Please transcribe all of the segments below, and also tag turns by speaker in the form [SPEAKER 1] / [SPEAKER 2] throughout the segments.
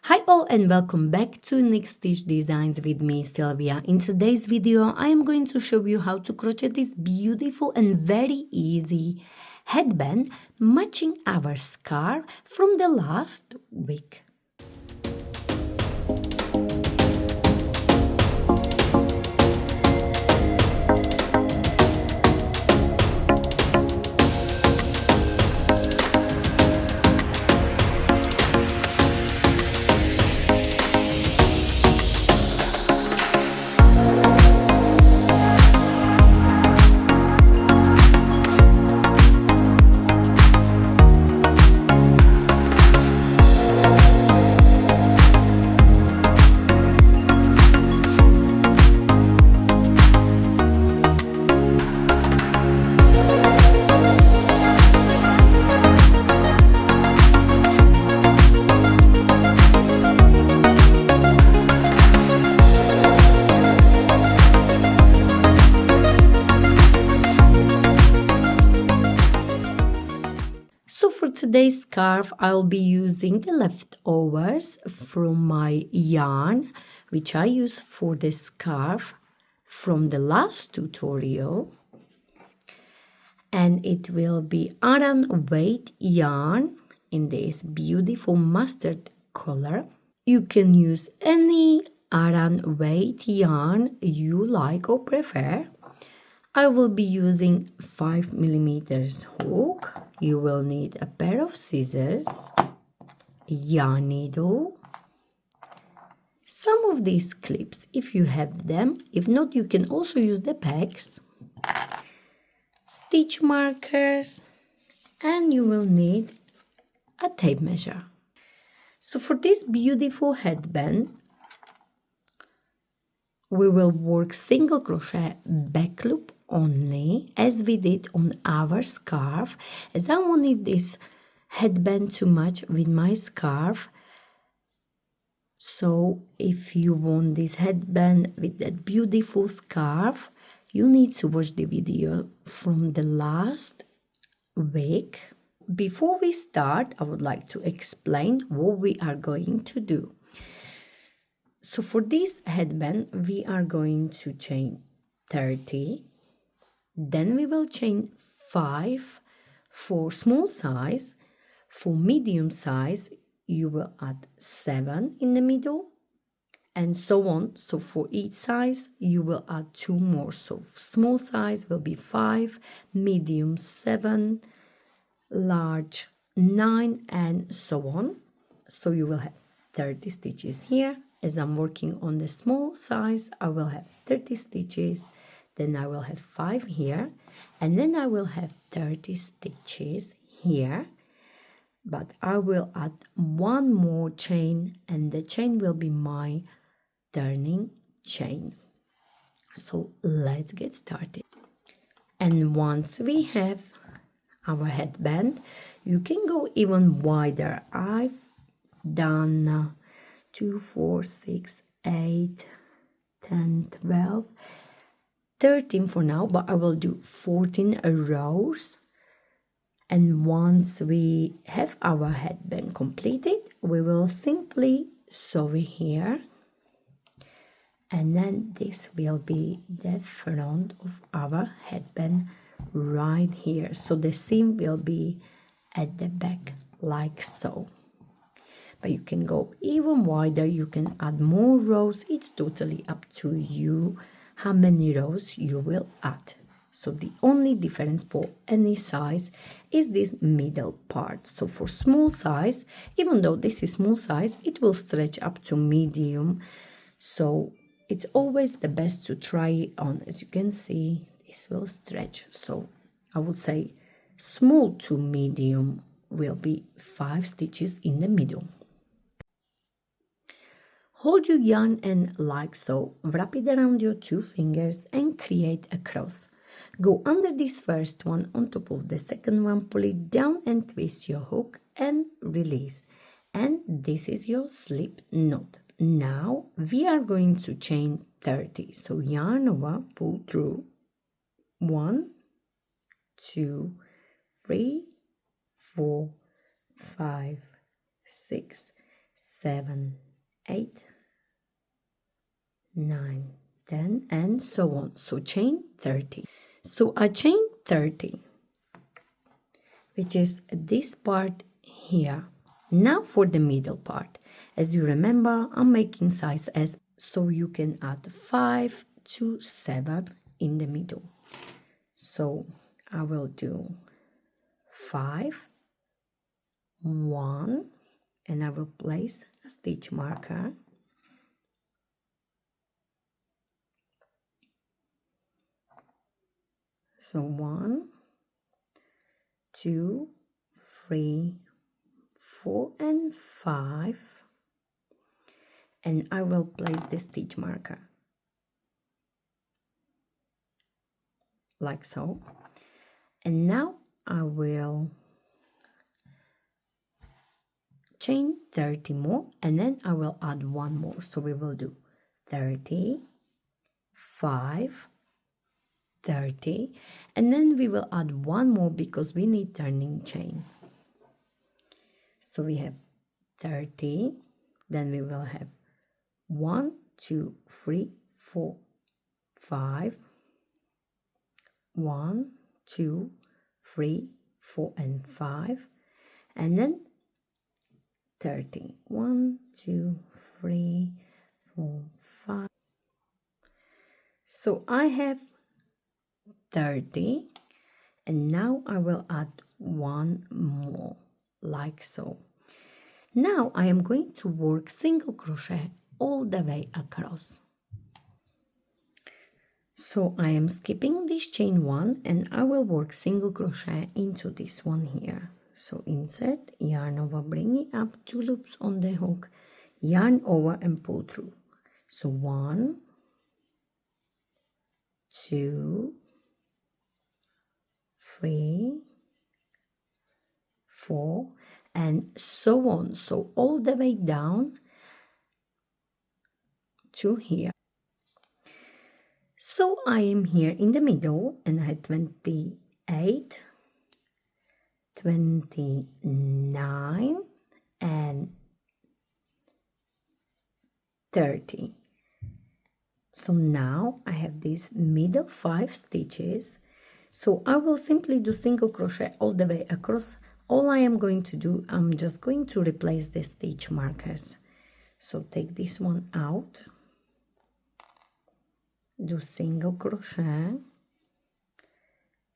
[SPEAKER 1] Hi all and welcome back to Next Stitch Designs with me, Sylvia. In today's video, I am going to show you how to crochet this beautiful and very easy headband matching our scarf from the last week. So for today's scarf, I'll be using the leftovers from my yarn, which I use for the scarf from the last tutorial. And it will be Aran weight yarn in this beautiful mustard color. You can use any Aran weight yarn you like or prefer. I will be using 5mm hook. You will need a pair of scissors, yarn needle, some of these clips if you have them. If not, you can also use the pegs, stitch markers, and you will need a tape measure. So for this beautiful headband, we will work single crochet back loop only, as we did on our scarf, as I wanted this headband to match with my scarf. So if you want this headband with that beautiful scarf, you need to watch the video from the last week. Before we start, I would like to explain what we are going to do. So for this headband, we are going to chain 30. Then we will chain 5 for small size. For medium size, you will add 7 in the middle, and so on. So for each size, you will add 2 more. So small size will be 5, medium 7, large 9, and so on. So you will have 30 stitches here. As I'm working on the small size, I will have 30 stitches. Then I will have 5 here, and then I will have 30 stitches here, but I will add 1 more chain, and the chain will be my turning chain. So let's get started. And once we have our headband, you can go even wider. I've done 2, 4, 6, 8, 10, 12, 13 for now, but I will do 14 rows. And once we have our headband completed, we will simply sew it here, and then this will be the front of our headband right here. So the seam will be at the back like so. But you can go even wider, you can add more rows. It's totally up to you how many rows you will add. So the only difference for any size is this middle part. So for small size, even though this is small size, it will stretch up to medium. So it's always the best to try it on. As you can see, this will stretch. So I would say small to medium will be 5 stitches in the middle. Hold your yarn and like so, wrap it around your 2 fingers and create a cross. Go under this first one on top of the second one, pull it down and twist your hook and release. And this is your slip knot. Now we are going to chain 30. So yarn over, pull through 1, 2, 3, 4, 5, 6, 7, 8, 9, 10, and so on. So chain 30. So I chain 30, which is this part here. Now for the middle part. As you remember, I'm making size S, so you can add 5 to 7 in the middle. So I will do 5, 1, and I will place a stitch marker. So 1, 2, 3, 4, and 5, and I will place the stitch marker like so. And now I will chain 30 more, and then I will add one more. So we will do 30, 5, 30, and then we will add one more because we need turning chain. So we have 30, then we will have 1, 2, 3, 4, 5, 1, 2, 3, 4, and 5, and then 30. 1, 2, 3, 4, 5. So I have 30, and now I will add one more like so. Now I am going to work single crochet all the way across. So I am skipping this chain 1 and I will work single crochet into this one here. So insert, yarn over, bring it up, 2 loops on the hook, yarn over and pull through. So 1, 2, 3, 4, and so on. So all the way down to here. So I am here in the middle and I had 28, 29, and 30. So now I have these middle 5 stitches. So I will simply do single crochet all the way across. All I am going to do, I'm just going to replace the stitch markers. So take this one out, do single crochet,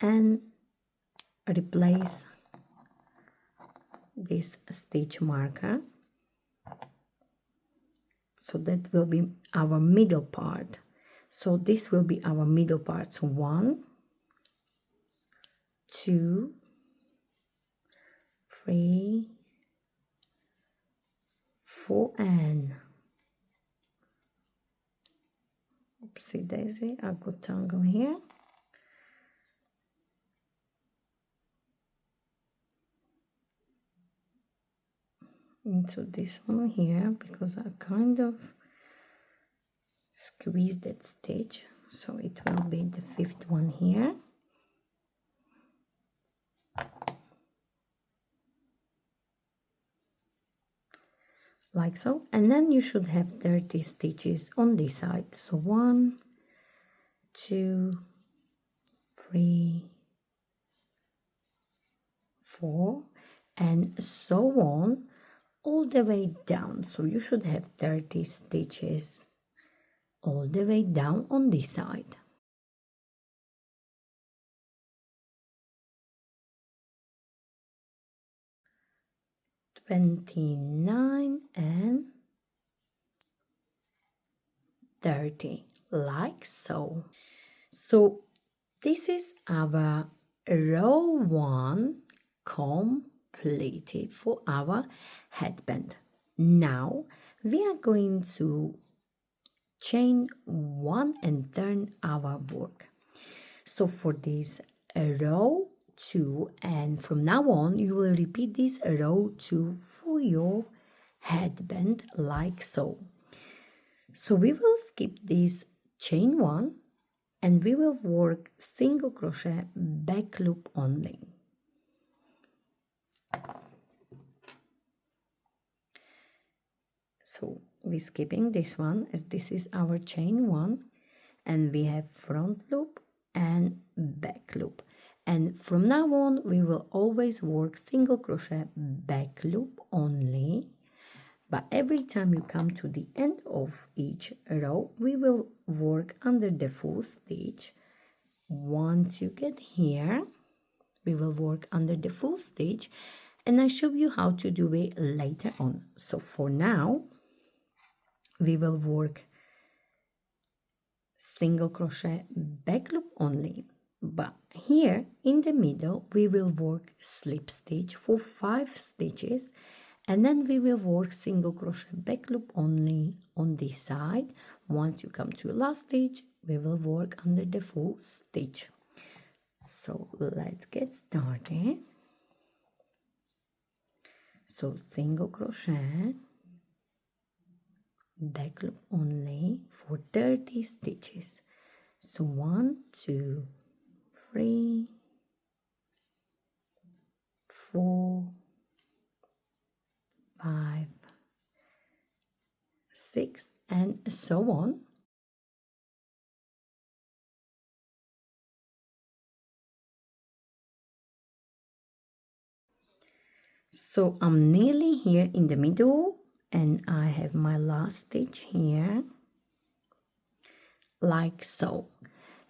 [SPEAKER 1] and replace this stitch marker. So that will be our middle part. So this will be our middle part. So 1, 2, 3, 4, and oopsie daisy, I got tangle here. Into this one here because I kind of squeeze that stitch, so it will be the 5th one here. Like so, and then you should have 30 stitches on this side. So 1, 2, 3, 4, and so on all the way down. So you should have 30 stitches all the way down on this side. $29 and $30, like so. So this is our row 1 completed for our headband. Now we are going to chain 1 and turn our work. So for this row 2, and from now on you will repeat this row 2 for your headband like so. So we will skip this chain 1 and we will work single crochet back loop only. So we're skipping this one as this is our chain one, and we have front loop and back loop. And from now on we will always work single crochet back loop only, but every time you come to the end of each row we will work under the full stitch. Once you get here we will work under the full stitch, and I show you how to do it later on. So for now we will work single crochet back loop only, but here in the middle we will work slip stitch for 5 stitches, and then we will work single crochet back loop only on this side. Once you come to the last stitch we will work under the full stitch. So let's get started. So single crochet back loop only for 30 stitches. So 1 2 3 4 5 6 and so on. So I'm nearly here in the middle, and I have my last stitch here, like so.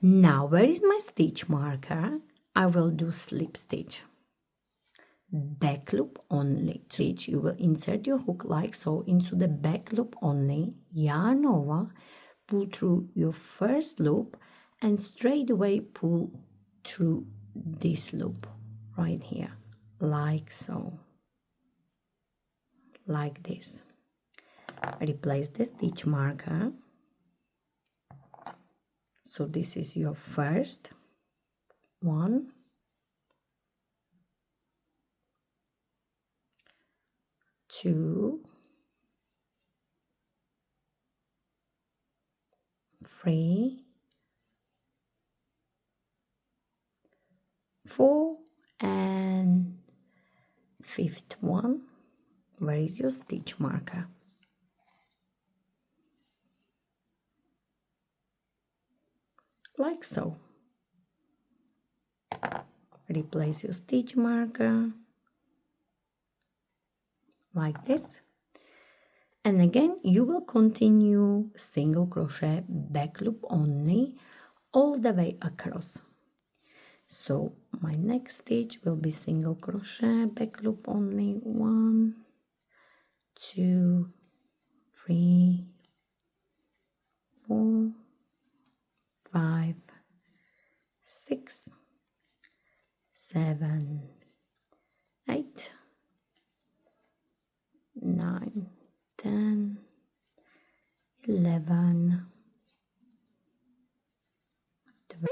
[SPEAKER 1] Now where is my stitch marker? I will do slip stitch, back loop only. Stitch, you will insert your hook like so into the back loop only, yarn over, pull through your first loop, and straight away pull through this loop right here, like so. Like this. Replace the stitch marker. So this is your first one, 2, 3, 4, and fifth one. Where is your stitch marker? Like so. Replace your stitch marker like this, and again you will continue single crochet back loop only all the way across. So my next stitch will be single crochet back loop only, 1 2 3 4 5 6 7 8 9 10 11 12.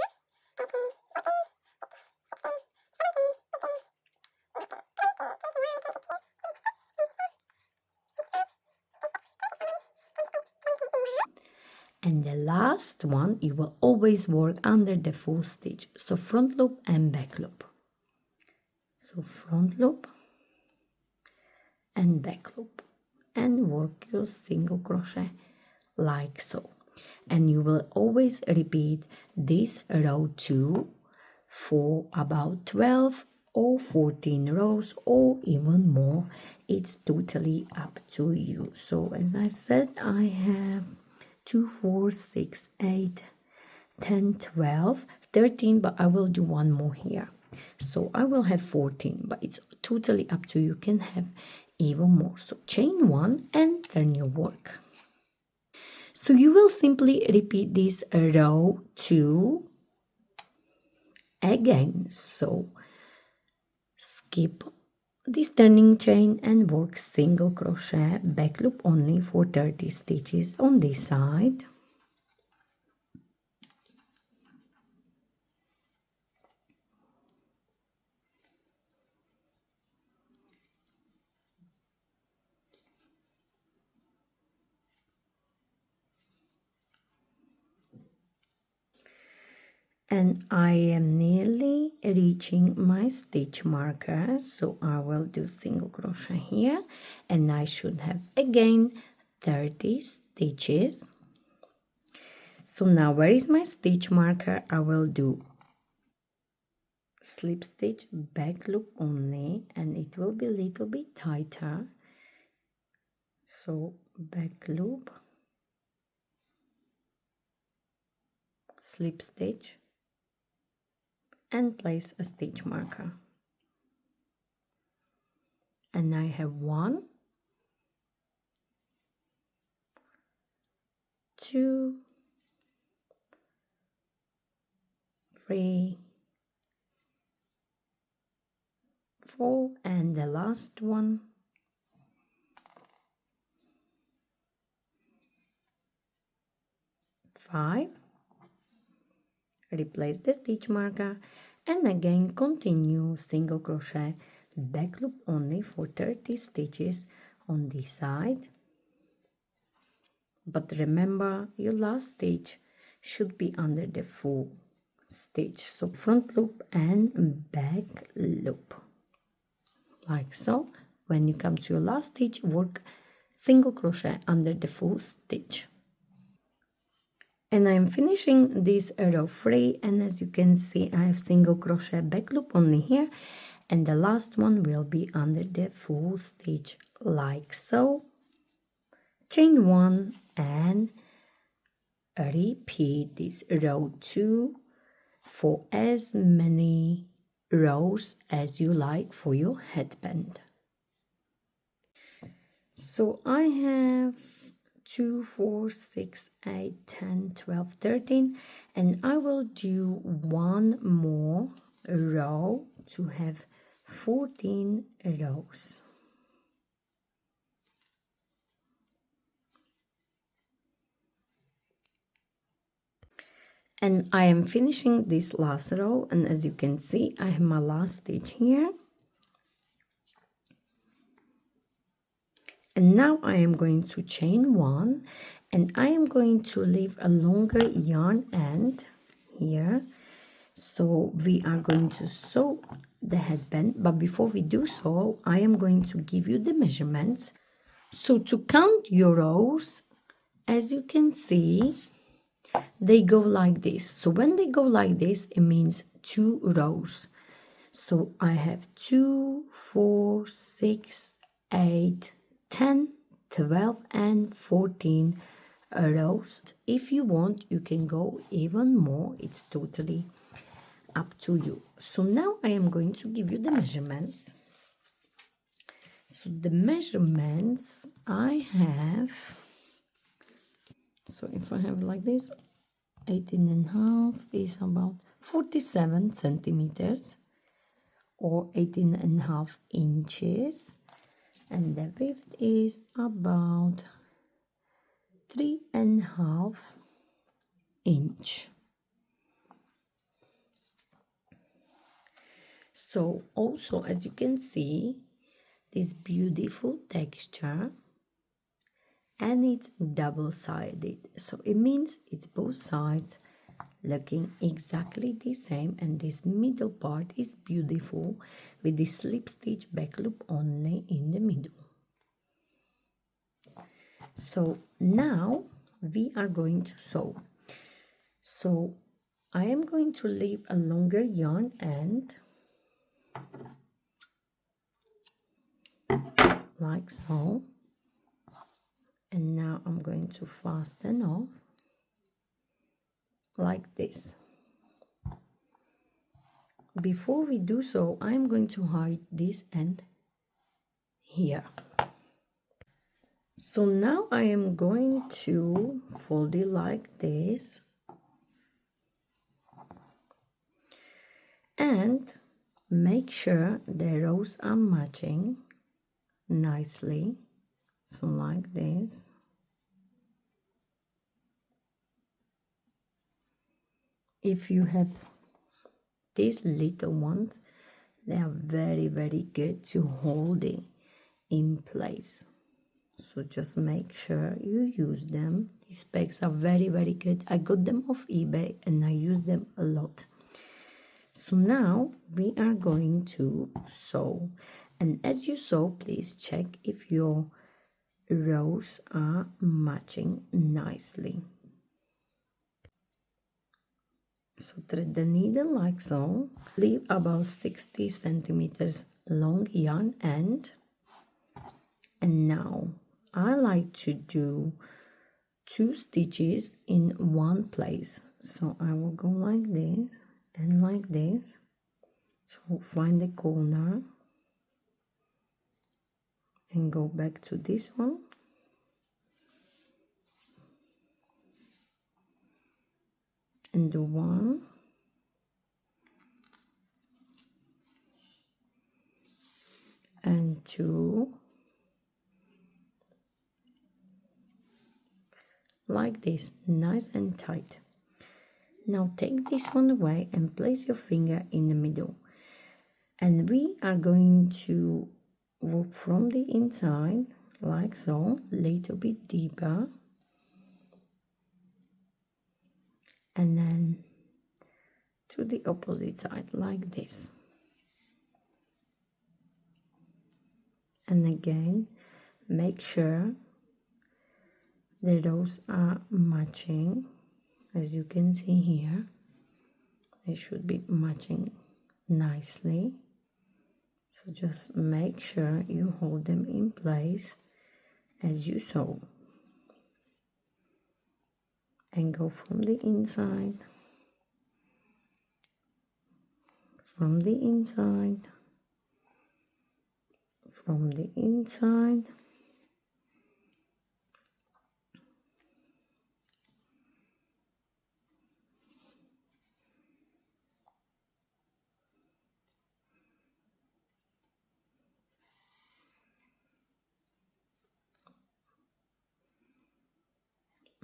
[SPEAKER 1] And the last one you will always work under the full stitch, so front loop and back loop. So front loop and back loop, and work your single crochet like so. And you will always repeat this row 2 for about 12 or 14 rows or even more. It's totally up to you. So as I said, I have 2 4 6 8 10 12 13, but I will do one more here, so I will have 14, but it's totally up to you. You can have even more. So chain 1 and turn your work. So you will simply repeat this row 2 again. So skip this turning chain and work single crochet back loop only for 30 stitches on this side. And I am nearly reaching my stitch marker, so I will do single crochet here, and I should have again 30 stitches. So now where is my stitch marker? I will do slip stitch, back loop only, and it will be a little bit tighter. So back loop, slip stitch, and place a stitch marker. And I have 1, 2, 3, 4, and the last one, 5. Replace the stitch marker and again continue single crochet, back loop only for 30 stitches on this side. But remember, your last stitch should be under the full stitch, so front loop and back loop, like so. When you come to your last stitch, work single crochet under the full stitch. And I'm finishing this row 3, and as you can see, I have single crochet back loop only here, and the last one will be under the full stitch, like so. Chain 1 and repeat this row 2 for as many rows as you like for your headband. So I have 2, 4, 6, 8, 10, 12, 13, and I will do one more row to have 14 rows. And I am finishing this last row, and as you can see, I have my last stitch here. And now I am going to chain 1, and I am going to leave a longer yarn end here. So we are going to sew the headband, but before we do so, I am going to give you the measurements. So to count your rows, as you can see, they go like this. So when they go like this, it means 2 rows. So I have 2, 4, 6, 8, 10, 12, and 14 rows. If you want, you can go even more. It's totally up to you. So now I am going to give you the measurements. So the measurements I have, so if I have like this, 18.5 is about 47 centimeters or 18.5 inches, and the width is about 3.5 inch. So also, as you can see, this beautiful texture, and it's double-sided, so it means it's both sides looking exactly the same, and this middle part is beautiful with the slip stitch back loop only in the middle. So now we are going to sew. So I am going to leave a longer yarn end like so, and now I'm going to fasten off like this. Before we do so, I'm going to hide this end here. So now I am going to fold it like this and make sure the rows are matching nicely, so like this. If you have these little ones, they are very good to hold it in place, so just make sure you use them. These bags are very good. I got them off eBay and I use them a lot. So now we are going to sew, and as you sew, please check if your rows are matching nicely. So thread the needle like so. Leave about 60 centimeters long yarn end. And now I like to do 2 stitches in one place. So I will go like this and like this. So find the corner and go back to this one. And do 1 and 2 like this, nice and tight. Now take this one away and place your finger in the middle, and we are going to work from the inside like so, little bit deeper, and then to the opposite side like this. And again, make sure the rows are matching. As you can see here, they should be matching nicely. So just make sure you hold them in place as you sew. And go from the inside, from the inside, from the inside,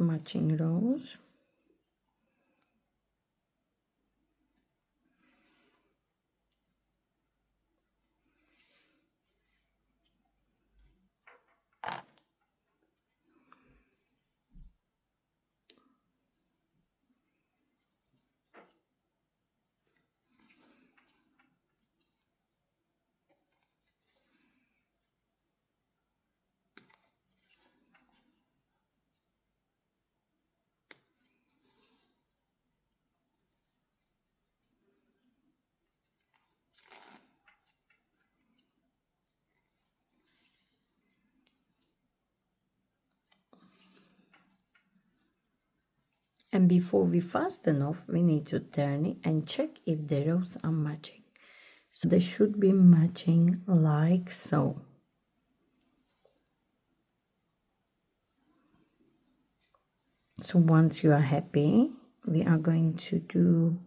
[SPEAKER 1] matching rows. And before we fasten off, we need to turn it and check if the rows are matching. So they should be matching like so. So once you are happy, we are going to do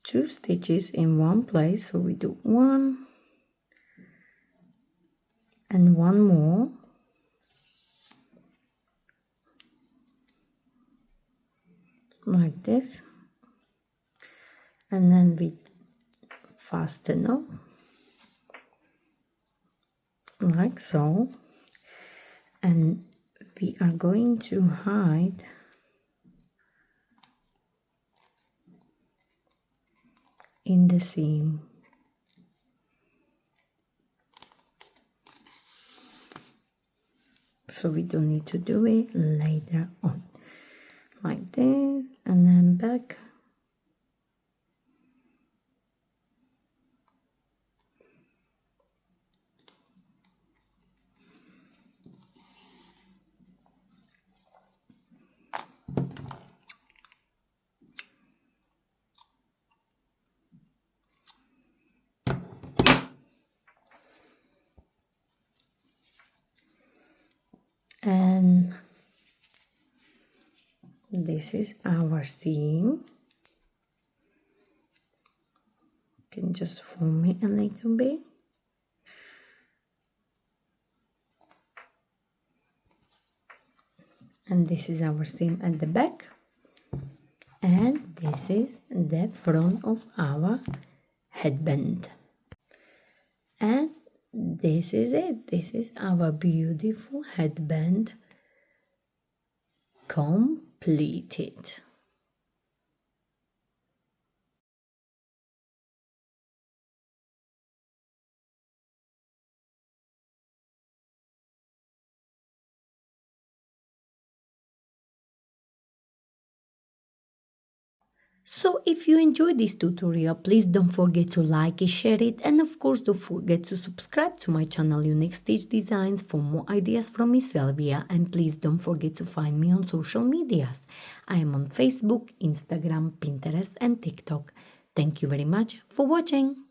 [SPEAKER 1] 2 stitches in one place. So we do 1 and 1 more. Like this, and then we fasten off like so, and we are going to hide in the seam. So we don't need to do it later on. Like this, and then back. And this is our seam. You can just form it a little bit. And this is our seam at the back. And this is the front of our headband. And this is it. This is our beautiful headband completed. So if you enjoyed this tutorial, please don't forget to like it, share it, and of course don't forget to subscribe to my channel Unique Stitch Designs for more ideas from me, Sylvia, and please don't forget to find me on social medias. I am on Facebook, Instagram, Pinterest, and TikTok. Thank you very much for watching.